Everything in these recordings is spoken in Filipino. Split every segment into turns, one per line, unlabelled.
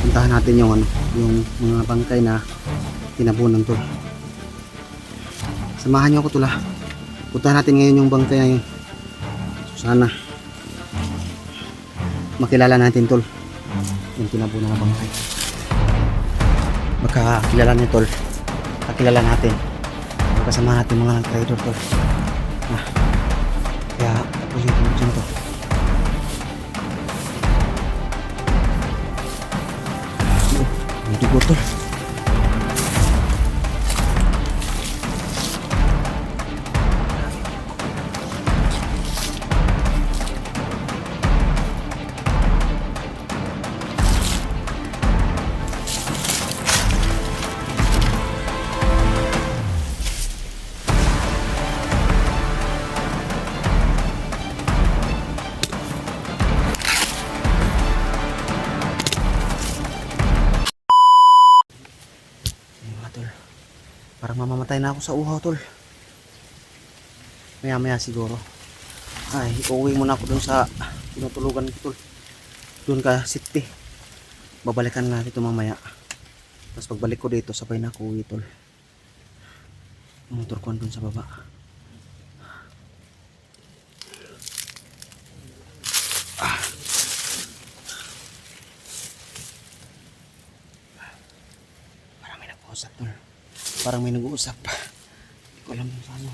puntahan natin yung ano, yung mga bangkay na tinabunan tol. Samahan niyo ako tol ha. Puntahan natin ngayon yung bangkay na yun. So, sana makilala natin tol yung tinabunan na bangkay. Baka kilala niyo tol, kakilala natin, kasama natin mga trader tol. Kaya tapusin ko dyan to. May dugo tol. Parang mamamatay na ako sa uhaw tol. Maya maya siguro ay uuwi muna ako dun sa tinutulugan ko tol, dun ka city. Babalikan natin ito mamaya. Tapos pagbalik ko dito sabay na ako uwi tol. Motor ko dun sa baba. Parang may nag-uusap tol. Parang may nag-uusap. Hindi ko alam kung saan.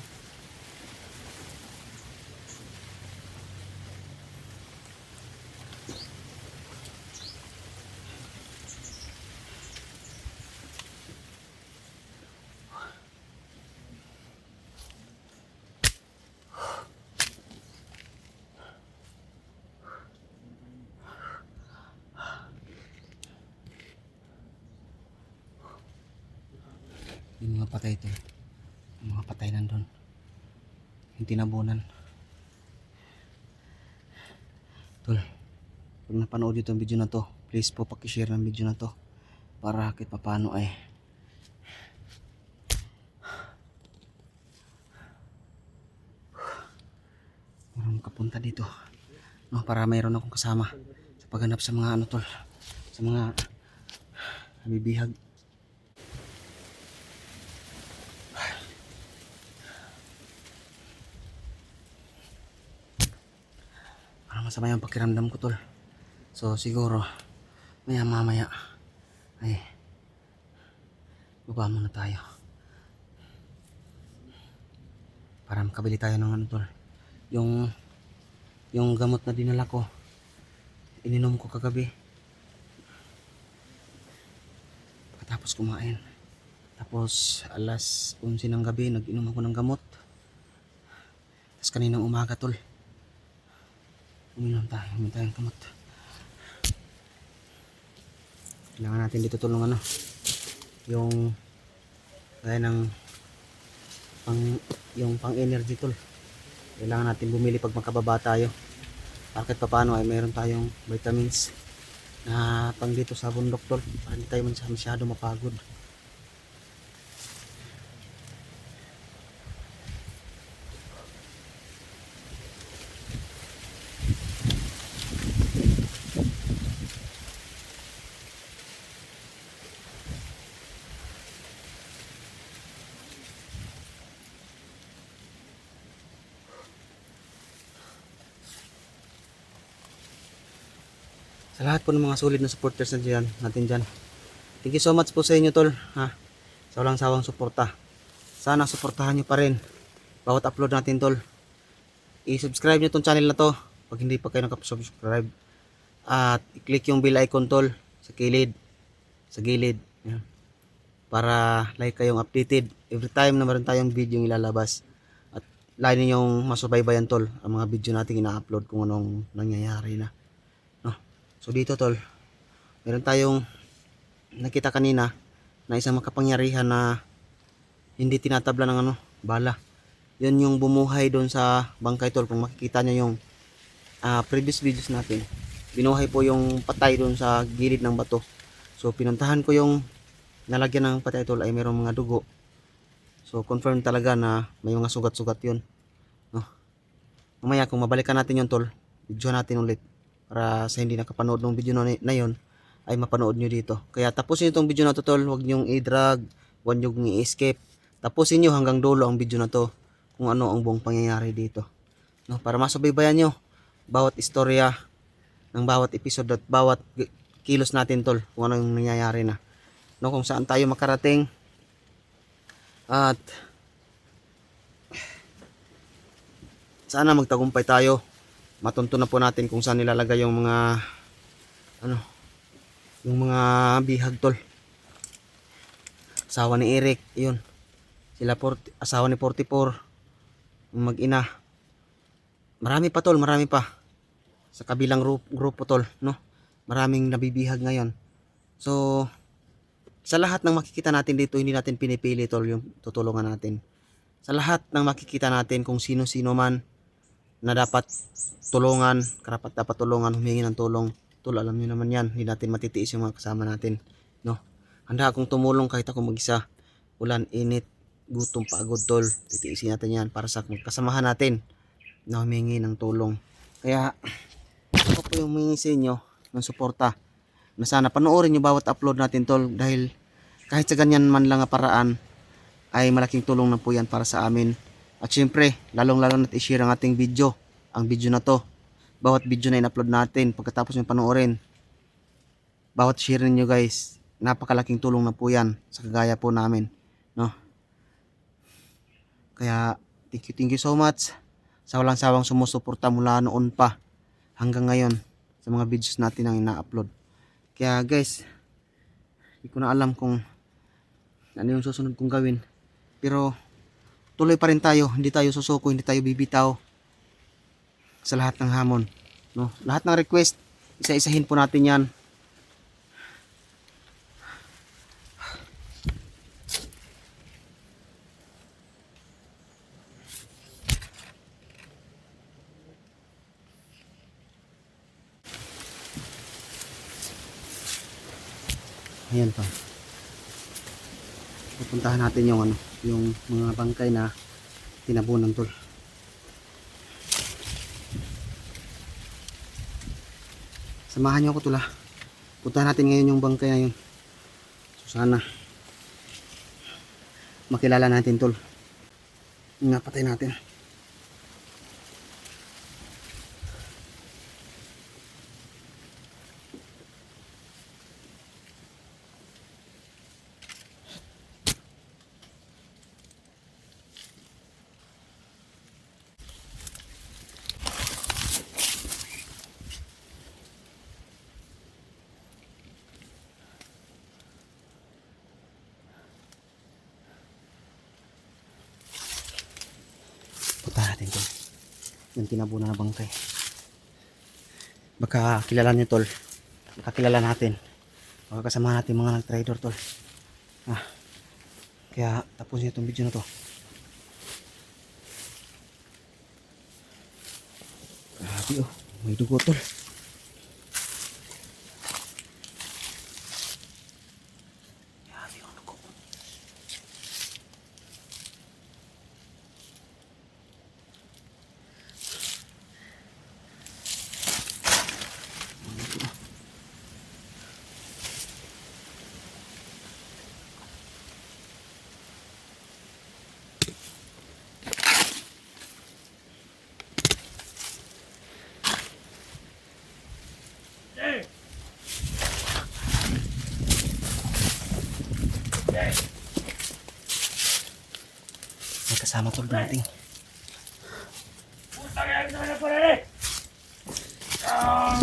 Yung mga patay ito, yung mga patay nandun, yung tinabunan tol. Pag napanood ito ang video na to, please po pakishare ng video na to para kahit papano ay mayroon makapunta dito, no, para mayroon akong kasama sa paghanap sa mga ano tol, sa mga nabibihag. Masama yung pakiramdam ko tol. So siguro mamaya ay baba muna tayo para makabili tayo ng ano tol, yung gamot na dinala ko, ininom ko kagabi pagkatapos kumain. Tapos alas 11 ng gabi nag-inom ako ng gamot. Tapos kaninang umaga tol uminom tayo ng gamot. Kailangan natin dito tulong ano, yung gaya ng pang energy tol. Kailangan natin bumili pag makababa tayo para kahit paano ay meron tayong vitamins na pang dito sa bundok tol, para hindi tayo masyado mapagod. Sa lahat po ng mga solid na supporters natin dyan, thank you so much po sa inyo tol ha, sa walang sawang suporta. Sana suportahan nyo pa rin bawat upload natin tol. I-subscribe nyo tong channel na to pag hindi pa kayo nakapag-subscribe, at i-click yung bell icon tol sa gilid yan, para like kayong updated every time na meron tayong video yung ilalabas, at lalo ninyong masubaybayan tol ang mga video natin ina-upload kung anong nangyayari na. So dito tol, meron tayong nakita kanina na isang makapangyarihan na hindi tinatabla ng ano, bala. Yun yung bumuhay doon sa bangkay tol. Kung makikita nyo yung previous videos natin, binuhay po yung patay doon sa gilid ng bato. So pinuntahan ko yung nalagyan ng patay tol, ay mayroong mga dugo. So confirm talaga na may mga sugat-sugat yun, no? Mamaya kung mabalikan natin yun tol, video natin ulit para sa hindi nakapanood ng video na yun ay mapanood nyo dito. Kaya tapusin nyo itong video na to tol, huwag nyo i-drag, huwag nyo i-escape. Tapusin nyo hanggang dulo ang video na to kung ano ang buong pangyayari dito. No, para masubaybayan nyo bawat istorya ng bawat episode at bawat kilos natin tol, kung ano yung nangyayari na. No, kung saan tayo makarating at sana magtagumpay tayo. Matunto na po natin kung saan nilalagay yung mga ano, yung mga bihag tol. Asawa ni Eric, yun. Asawa ni 44, mag-ina. Marami pa tol, marami pa. Sa kabilang grupo tol, no? Maraming nabibihag ngayon. So, sa lahat ng makikita natin dito, hindi natin pinipili tol yung tutulungan natin. Sa lahat ng makikita natin, kung sino-sino man na dapat tulungan, karapat dapat tulungan, humingi ng tulong. Tol, alam niyo naman yan, hindi natin matitiis yung mga kasama natin, no? Handa akong tumulong kahit ako mag-isa. Ulan, init, gutom, pagod tol. Titiisin natin yan para sa kasamahan natin na humingi ng tulong. Kaya, ako po yung humingi sa inyo ng suporta na sana panoorin nyo bawat upload natin tol, dahil kahit sa ganyan man lang nga paraan ay malaking tulong na po yan para sa amin. At syempre, lalong-lalo na't i-share ang ating video, ang video na to. Bawat video na in-upload natin, pagkatapos nyo panoorin, bawat share nyo guys, napakalaking tulong na po yan sa kagaya po namin, no? Kaya, thank you so much sa walang sawang sumusuporta mula noon pa hanggang ngayon sa mga videos natin ang ina-upload. Kaya guys, hindi ko na alam kung ano yung susunod kong gawin, pero tuloy pa rin tayo, hindi tayo susuko, hindi tayo bibitaw sa lahat ng hamon, no? Lahat ng request, isa-isahin po natin yan. Ayan pa. Pupuntahan natin yung ano, yung mga bangkay na tinabunan tol. Samahan niyo ako tol ha. Puntahan natin ngayon yung bangkay na yun. So sana makilala natin tol. Napatay natin. Puntahan natin tol. Yung tinabunan na bangkay. Baka kilala nyo tol. Baka kilala natin. Baka kasama natin mga nag-trader tol. Kaya tapusin itong video na to. Grabe oh. May dugo tol. Grabe yung dugo. May kasama tol natin.
Putang ina kita na pare ni. Ah!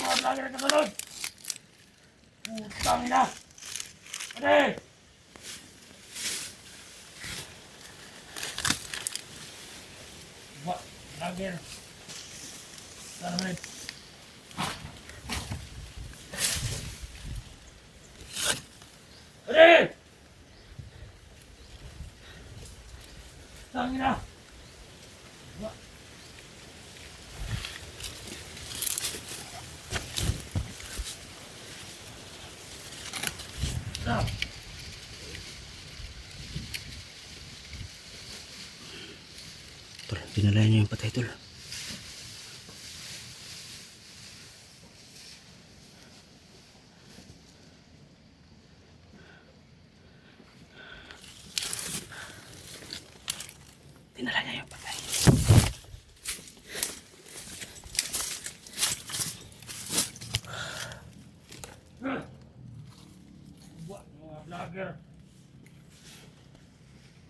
Putang ina kita doon. Putang ina. Pare. Wah, lagi. Sana men. Pare. Tangina. Nah.
Tol, dinala niyo yung patay tol.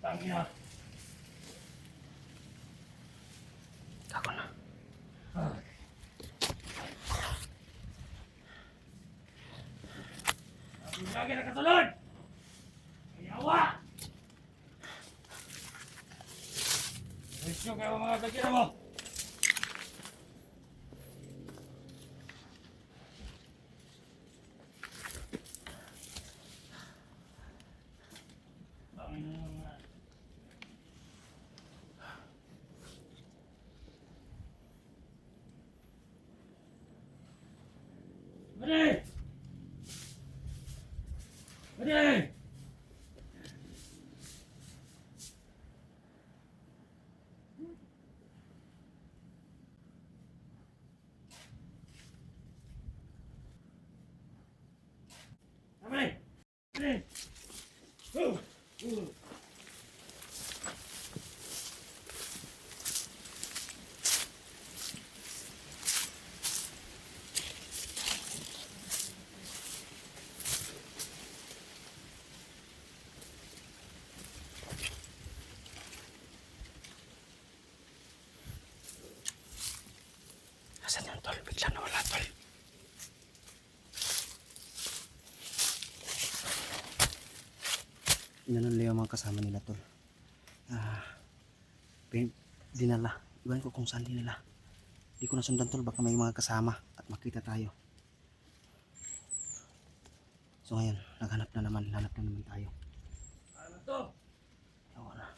Tangina.
Kako na.
Ah. Ang lagi na kasunod! Ayawa! Resyo kayo mga kakira mo! Ready! Ready! Ready! Ready! Move! Move!
Asan yun, tol? Bigla nawala, tol. Ganun lang yung mga kasama nila, tol. Dinala. Iwan ko kung saan dinala. Di ko nasundan, tol. Baka may mga kasama at makita tayo. So ngayon, naghanap na naman tayo.
Ano to?
Ako na.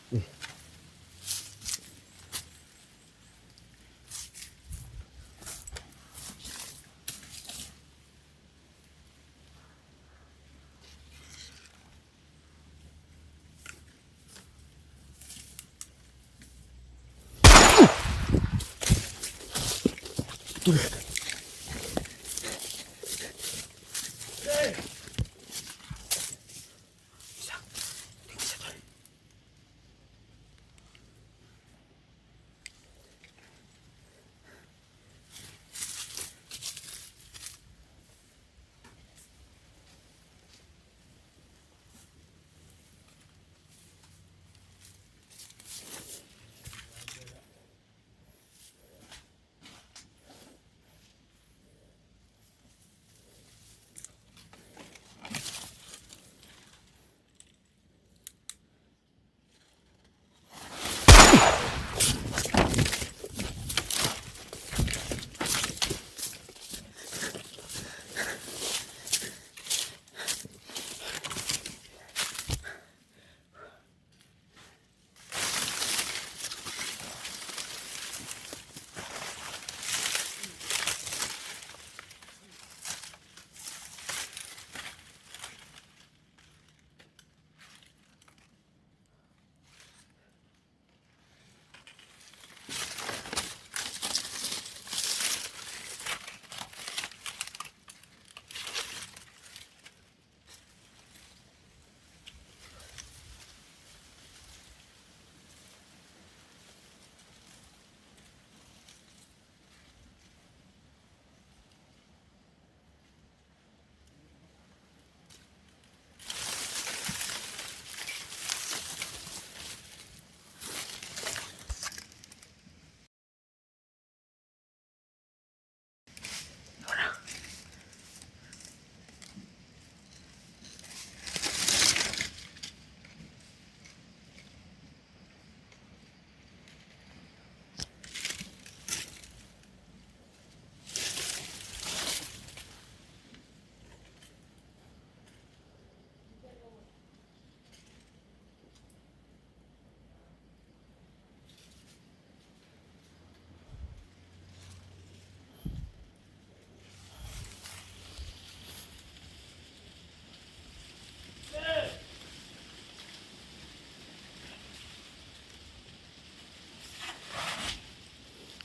Eh. Tol.
Ready!
Isa. Tingnan siya, tol.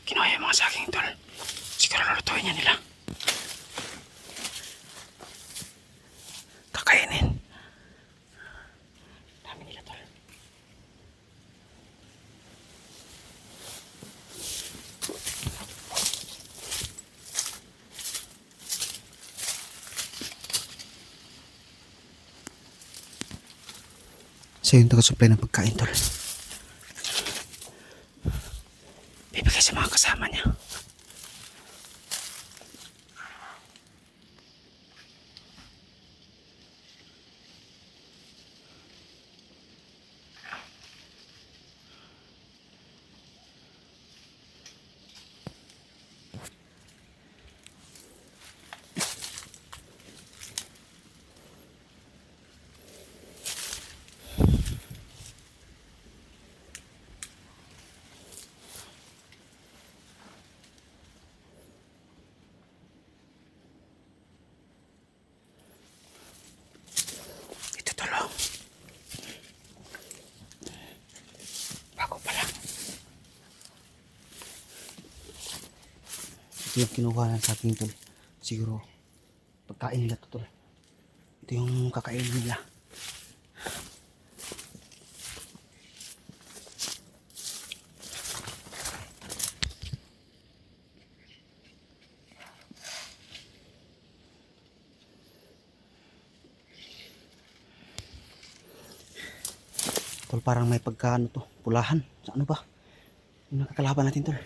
Kinuha yung mga saging, tol. Siguro lulutuin niya nila. Kakainin. Siya yung taga-supply ng pagkain, tol. Bibigay sa mga kasama niya. Ito, tol. Oh. Bago pa lang. Ito yung kinuha na sa ating, tol. Siguro, pagkain nila to, tol. Ito yung kakainin nila. Tol, parang may pagkaano to, pulahan. Sa ano ba? Yung nakakalaban natin, tol.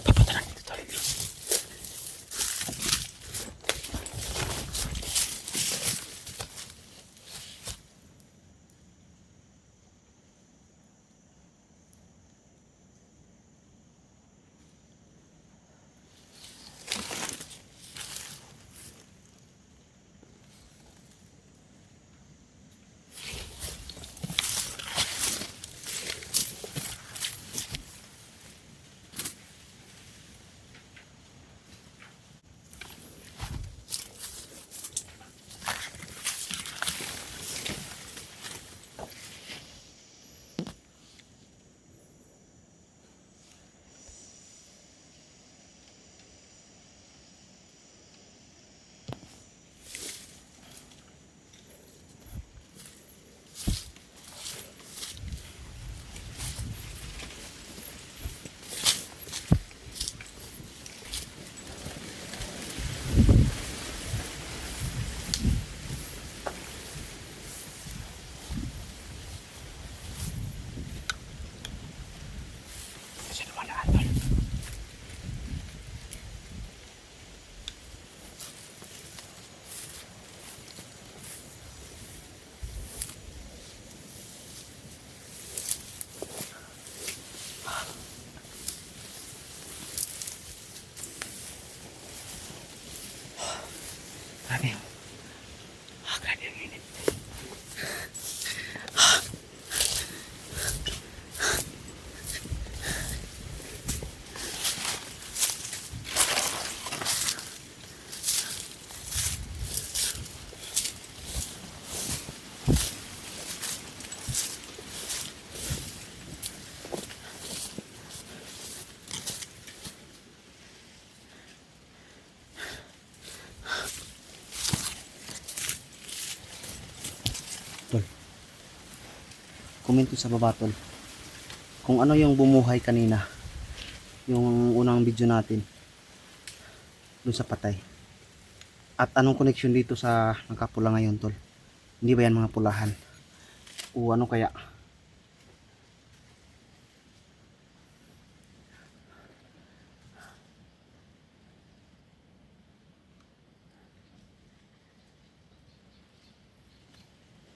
Papunta lang dito, tol. Kasi lumalaan, tol. Grabe. Grabe ang init. Tol, comment ko sa baba, tol, kung ano yung bumuhay kanina, yung unang video natin dun sa patay, at anong connection dito sa nagkapula ngayon, tol. Hindi ba yan mga pulahan o ano kaya?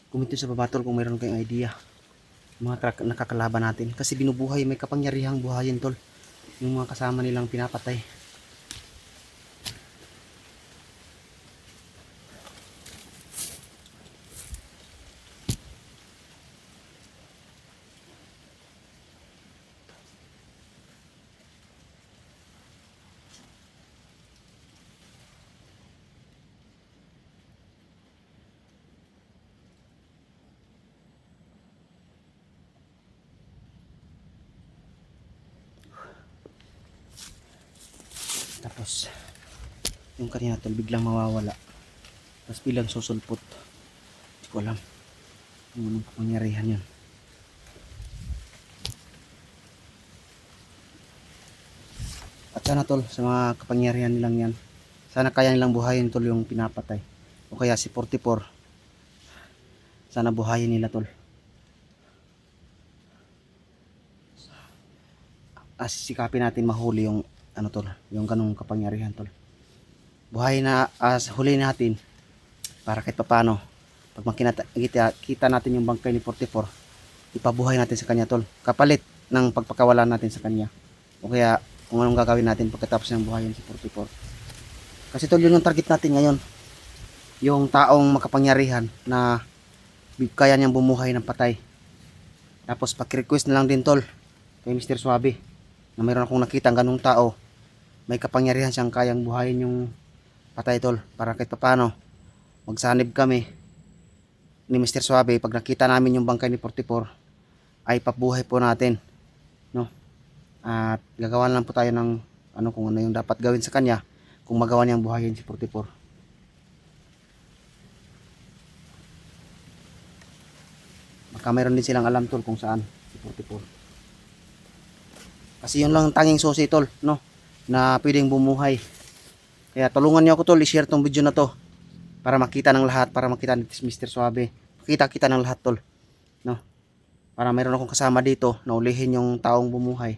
Comment nyo sa baba, tol, kung mayroon kayong idea. mga nakakalaban natin. Kasi binubuhay, may kapangyarihang buhayin tol. Yung mga kasama nilang pinapatay. Tapos yung kanina tol biglang mawawala. Tapos bilang susulpot. Hindi ko alam kung anong kapangyarihan yun. At sana tol, sa mga kapangyarihan nilang yan, sana kaya nilang buhayin tol yung pinapatay. O kaya si 44, sana buhayin nila tol. Sikapin natin mahuli yung ano tol, yung ganong kapangyarihan tol. Buhayin na, huli natin para kahit paano pag kita natin yung bangkay ni 44, ipabuhay natin sa kanya tol, kapalit ng pagpakawalan natin sa kanya. O kaya kung anong gagawin natin pagkatapos ng buhayin si 44. Kasi tol, yun yung target natin ngayon, yung taong makapangyarihan na kaya niyang bumuhay ng patay. Tapos paki-request na lang din tol kay Mr. Suabe na mayroon akong nakita ang ganung tao, may kapangyarihan siyang kayang buhayin yung patay tol, para kahit paano magsanib kami ni Mr. Suabe pag nakita namin yung bangkay ni 44 ay pabuhay po natin, no? At gagawa lang po tayo ng ano, kung ano yung dapat gawin sa kanya kung magawa niyang buhayin si 44. Baka mayroon din silang alam tol kung saan si 44. Kasi yun lang ang tanging susi tol, no, na pwedeng bumuhay. Kaya tulungan niyo ako tol, i-share tong video na to para makita ng lahat, para makita ni Mr. Suabe, makita ng lahat tol, no, para mayroon akong kasama dito na ulihin yung taong bumuhay.